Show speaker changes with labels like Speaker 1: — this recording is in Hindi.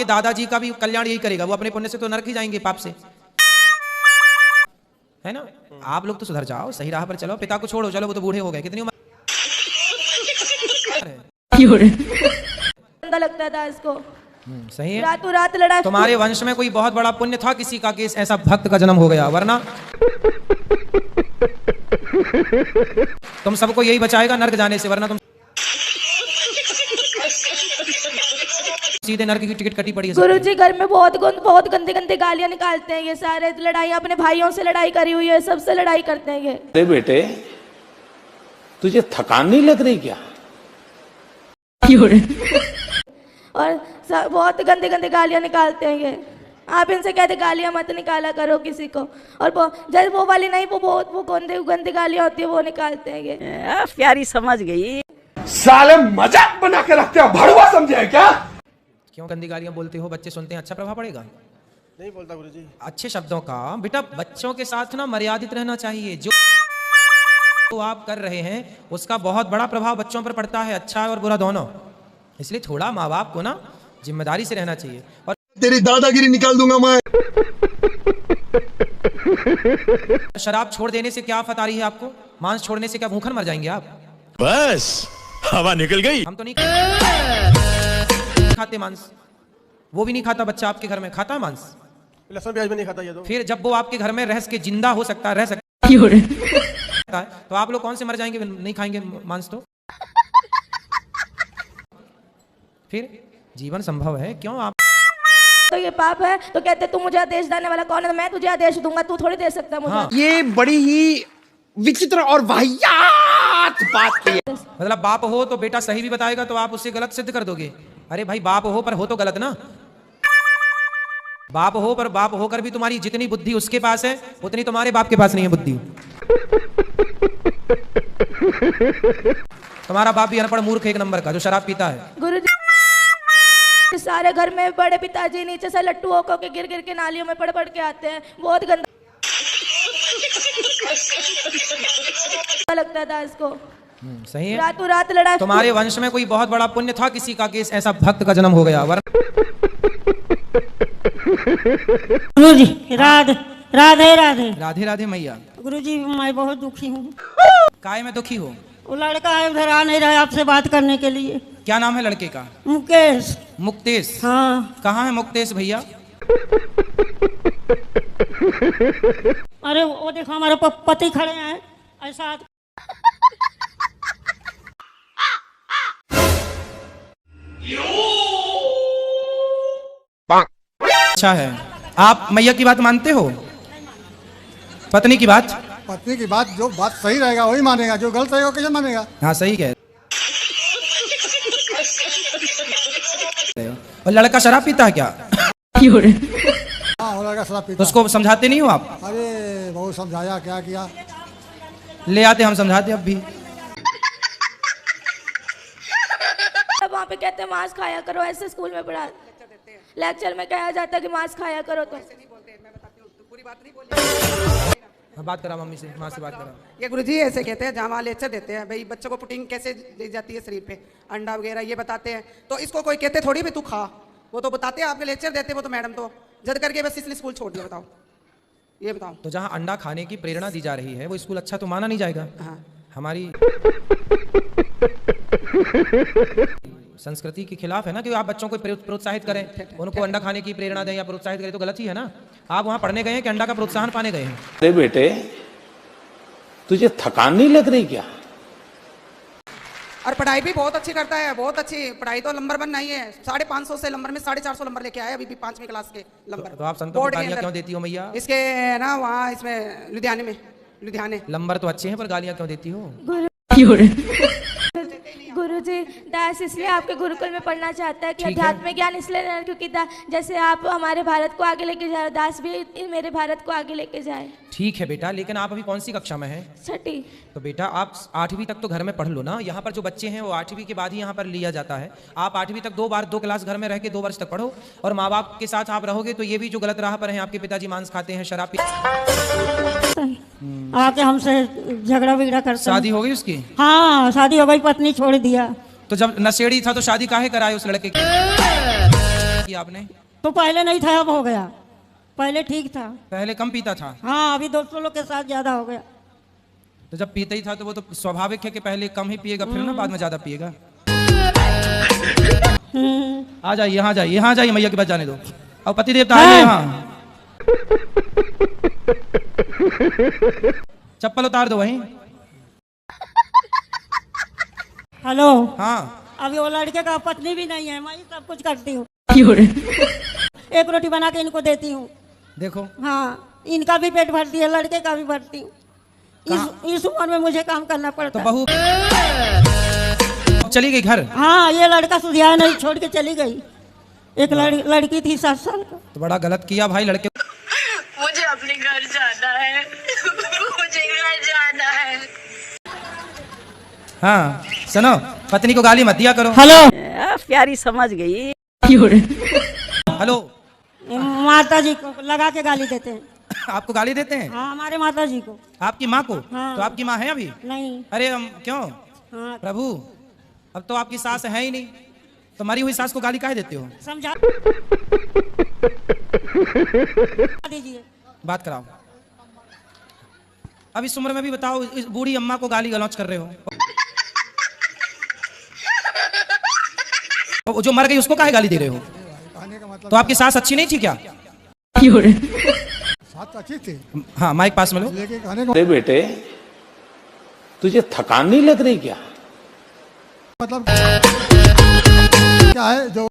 Speaker 1: आपके दादाजी का भी कल्याण यही करेगा, वो अपने पुण्य से तो नरक ही जाएंगे, पाप से, है ना। आप लोग तो सुधर जाओ, सही राह पर चलो, पिता को छोड़ो, चलो वो तो बूढ़े हो गए, कितनी उम्र
Speaker 2: लगता था इसको।
Speaker 1: सही है,
Speaker 2: रातों रात लड़ा।
Speaker 1: तुम्हारे वंश में कोई बहुत बड़ा पुण्य था किसी का कि ऐसा भक्त का जन्म हो गया, वरना तुम सबको यही बचाएगा नरक जाने से, वरना तुम सीधे नरक की टिकट कटी पड़ी है।
Speaker 2: गुरुजी घर में बहुत गंदे गंदे गालियां निकालते हैं ये सारे, लड़ाई अपने भाइयों से लड़ाई करी हुई है, सबसे लड़ाई करते हैं ये।
Speaker 3: अरे बेटे तुझे थकान नहीं लग रही क्या?
Speaker 2: और बहुत गंदे गंदे गालियां निकालते हैं ये। आप इनसे कहते गालियां मत निकाला करो किसी को, और जब वो वाली नहीं, वो गंदी गालियां होती है वो निकालते हैं ये।
Speaker 4: प्यारी समझ गई।
Speaker 3: साले मजाक बना के रखते हो, भड़वा समझे क्या?
Speaker 1: क्यों गंदी गालियां बोलते हो? बच्चे सुनते हैं, अच्छा प्रभाव पड़ेगा?
Speaker 5: नहीं बोलता गुरुजी।
Speaker 1: अच्छे शब्दों का बेटा बच्चों के साथ ना मर्यादित रहना चाहिए। जो तो आप कर रहे हैं उसका बहुत बड़ा प्रभाव बच्चों पर पड़ता है, अच्छा और बुरा दोनों। इसलिए थोड़ा माँ बाप को ना जिम्मेदारी से रहना चाहिए। और
Speaker 5: तेरी दादागिरी निकाल दूंगा मैं।
Speaker 1: शराब छोड़ देने से क्या आफत आ रही है आपको? मांस छोड़ने से क्या भूखन मर जाएंगे आप?
Speaker 6: बस हवा निकल गई।
Speaker 1: हम तो नहीं खाते मांस, वो भी नहीं खाता बच्चा आपके घर में, खाता है मांस?
Speaker 5: लहसुन प्याज भी नहीं खाता ये तो।
Speaker 1: फिर जब वो आपके घर में रह के जिंदा हो सकता है, रह सकता है, तो आप लोग कौन से मर जाएंगे नहीं खाएंगे मांस? तो फिर जीवन संभव है क्यों? आप
Speaker 2: तो ये पाप है तो कहते तू मुझे आदेश देने वाला कौन है? मैं तुझे आदेश दूंगा, तू थोड़ी दे सकता मुझे।
Speaker 1: हाँ।
Speaker 3: ये बड़ी ही विचित्र और वाहियात बात की है।
Speaker 1: मतलब बाप हो तो बेटा सही भी बताएगा तो आप उससे गलत सिद्ध कर दोगे। अरे भाई बाप हो पर हो तो गलत ना। बाप हो पर बाप होकर भी तुम्हारी जितनी बुद्धि उसके पास है उतनी तुम्हारे बाप के पास नहीं है बुद्धि। तुम्हारा बाप भी अनपढ़ मूर्ख एक नंबर का जो शराब पीता है।
Speaker 2: गुरुजी सारे घर में बड़े पिताजी नीचे से लट्टू होकर के गिर गिर के नालियों में पड़ के आते हैं, बहुत गंदा लगता था इसको।
Speaker 1: सही है,
Speaker 2: रातों रात लड़ा।
Speaker 1: तुम्हारे वंश में कोई बहुत बड़ा पुण्य था किसी का कि ऐसा भक्त का जन्म हो गया, वरना
Speaker 4: गुरुजी राधे राधे राधे
Speaker 1: राधे राधे मैया।
Speaker 4: गुरुजी मैं बहुत दुखी हूँ।
Speaker 1: काय में दुखी हो?
Speaker 4: वो लड़का है उधर आ नहीं रहा है आपसे बात करने के लिए।
Speaker 1: क्या नाम है लड़के का?
Speaker 4: मुकेश।
Speaker 1: मुक्तेश?
Speaker 4: हाँ।
Speaker 1: कहाँ है मुक्तेश भैया?
Speaker 4: अरे वो देखो हमारे पति खड़े हैं ऐसा।
Speaker 1: अच्छा है, आप मैया की बात मानते हो? पत्नी की बात?
Speaker 5: पत्नी की बात, जो बात सही रहेगा वही मानेगा, जो गलत रहेगा कैसे मानेगा?
Speaker 1: हाँ सही कह रहे हो। और लड़का शराब पीता है क्या?
Speaker 5: हाँ, वो लड़का शराब पीता।
Speaker 1: तो उसको समझाते नहीं हो आप?
Speaker 5: अरे बहुत समझाया, क्या किया।
Speaker 1: ले आते हम समझाते अब भी।
Speaker 2: वहाँ पे कहते हैं मांस खाया करो, ऐसे स्कूल में पढ़ा लेक्चर में कहा जाता है कि मांस खाया करो। तो
Speaker 1: बात करा मम्मी से, माँ से बात करा।
Speaker 7: ये गुरुजी ऐसे कहते हैं, जहाँ लेक्चर देते हैं भाई बच्चों को प्रोटीन कैसे दी जाती है शरीर पे, अंडा वगैरह ये बताते हैं। तो इसको कोई कहते थोड़ी भी तू खा, वो तो बताते हैं, आपके लेक्चर देते हैं वो तो मैडम तो जद करके बस इसलिए स्कूल छोड़ दिया। बताओ ये बताओ।
Speaker 1: तो जहाँ अंडा खाने की प्रेरणा दी जा रही है वो स्कूल अच्छा तो माना नहीं जाएगा।
Speaker 7: हाँ।
Speaker 1: हमारी संस्कृति के खिलाफ है ना कि आप बच्चों को प्रोत्साहित करें, उनको अंडा खाने की प्रेरणा दें या प्रोत्साहित करें, तो गलत ही है ना। आप वहाँ पढ़ने गए हैं कि अंडा का प्रोत्साहन पाने गए हैं?
Speaker 3: अरे बेटे तुझे थकान नहीं लग रही क्या?
Speaker 7: और पढ़ाई भी बहुत अच्छी करता है, बहुत अच्छी पढ़ाई, तो नंबर 1 नहीं है। 550 से नंबर में 450 नंबर लेके आया अभी भी 5वीं क्लास के नंबर।
Speaker 1: तो आप संतों को गालियां क्यों देती हो मैया?
Speaker 7: इसके ना वहाँ इसमें लुधियाने
Speaker 1: नंबर तो अच्छे हैं पर गालियां क्यों देती हो?
Speaker 2: गुरुजी दास इसलिए आपके गुरुकुल में पढ़ना चाहता है कि आध्यात्मिक ज्ञान इसलिए लेना, क्योंकि जैसे आप हमारे भारत को आगे लेके जाए, दास भी मेरे भारत को आगे लेके जाए।
Speaker 1: ठीक है बेटा, लेकिन आप अभी कौन सी कक्षा में हैं?
Speaker 2: 6ठी।
Speaker 1: तो बेटा आप 8वीं तक तो घर में पढ़ लो ना। यहाँ पर जो बच्चे हैं वो 8वीं के बाद ही यहाँ पर लिया जाता है। आप 8वीं तक 2 क्लास घर में रह के 2 वर्ष तक पढ़ो, और माँ बाप के साथ आप रहोगे तो ये भी जो गलत राह पर हैं, आपके पिताजी मांस खाते हैं, शराब
Speaker 4: आके हमसे झगड़ा बिगड़ा करते।
Speaker 1: शादी हो गई उसकी?
Speaker 4: हाँ शादी हो गई, पत्नी छोड़ दिया।
Speaker 1: तो जब नशेड़ी था तो शादी काहे कराए उस लड़के की? किया आपने?
Speaker 4: तो पहले नहीं था, अब हो गया। पहले ठीक था।
Speaker 1: पहले कम पीता था।
Speaker 4: हाँ, अभी दोस्तों लोग के साथ ज्यादा हो गया।
Speaker 1: तो जब पीता ही था तो वो तो स्वाभाविक है कि पहले कम ही पिएगा, फिर ना बाद में ज्यादा पिएगा। आ जाइए, यहाँ जाइए, यहाँ जाइए, मैया के पास जाने दो। और पति देवता आइए यहाँ। चप्पल उतार दो वहीं।
Speaker 4: हेलो।
Speaker 1: हाँ,
Speaker 4: अभी वो लड़के का पत्नी भी नहीं है, मैं ही सब कुछ करती हूँ। एक रोटी बना के इनको देती हूँ।
Speaker 1: देखो।
Speaker 4: हाँ, इनका भी पेट भरती है, लड़के का भी भरती हूँ। इस उम्र में मुझे काम करना
Speaker 1: तो
Speaker 4: पड़ता है।
Speaker 1: बहू चली गई घर?
Speaker 4: हाँ, ये लड़का सुधिया नहीं, छोड़ के चली गई। एक लड़की थी 7 साल का।
Speaker 1: तो बड़ा गलत किया भाई लड़के।
Speaker 8: मुझे अपने घर जाना है। मुझे घर जाना है।
Speaker 1: हाँ सुनो, पत्नी को गाली मत दिया करो।
Speaker 4: हेलो।
Speaker 8: प्यारी समझ गई।
Speaker 1: हेलो।
Speaker 4: माता जी को लगा के गाली देते हैं।
Speaker 1: आपको गाली देते हैं?
Speaker 4: हाँ, हमारे माता जी को।
Speaker 1: आपकी माँ को?
Speaker 4: हाँ।
Speaker 1: तो आपकी माँ है अभी?
Speaker 4: नहीं।
Speaker 1: अरे हम क्यों?
Speaker 4: हाँ,
Speaker 1: प्रभु, अब तो आपकी सास है ही नहीं, तो मरी हुई सास को गाली काहे देते हो?
Speaker 4: समझा दीजिए।
Speaker 1: बात कराओ। अब इस उम्र में भी बताओ, इस बूढ़ी अम्मा को गाली गलौच कर रहे हो। जो मर गई उसको काहे गाली दे रहे हो?
Speaker 5: कहने का मतलब
Speaker 1: तो आपकी सास अच्छी नहीं थी क्या?
Speaker 5: साथ अच्छी थी,
Speaker 1: हाँ, माइक पास में लो।
Speaker 5: लेकिन कहने का
Speaker 9: अरे बेटे, तुझे थकान नहीं लग रही क्या?
Speaker 5: मतलब क्या है जो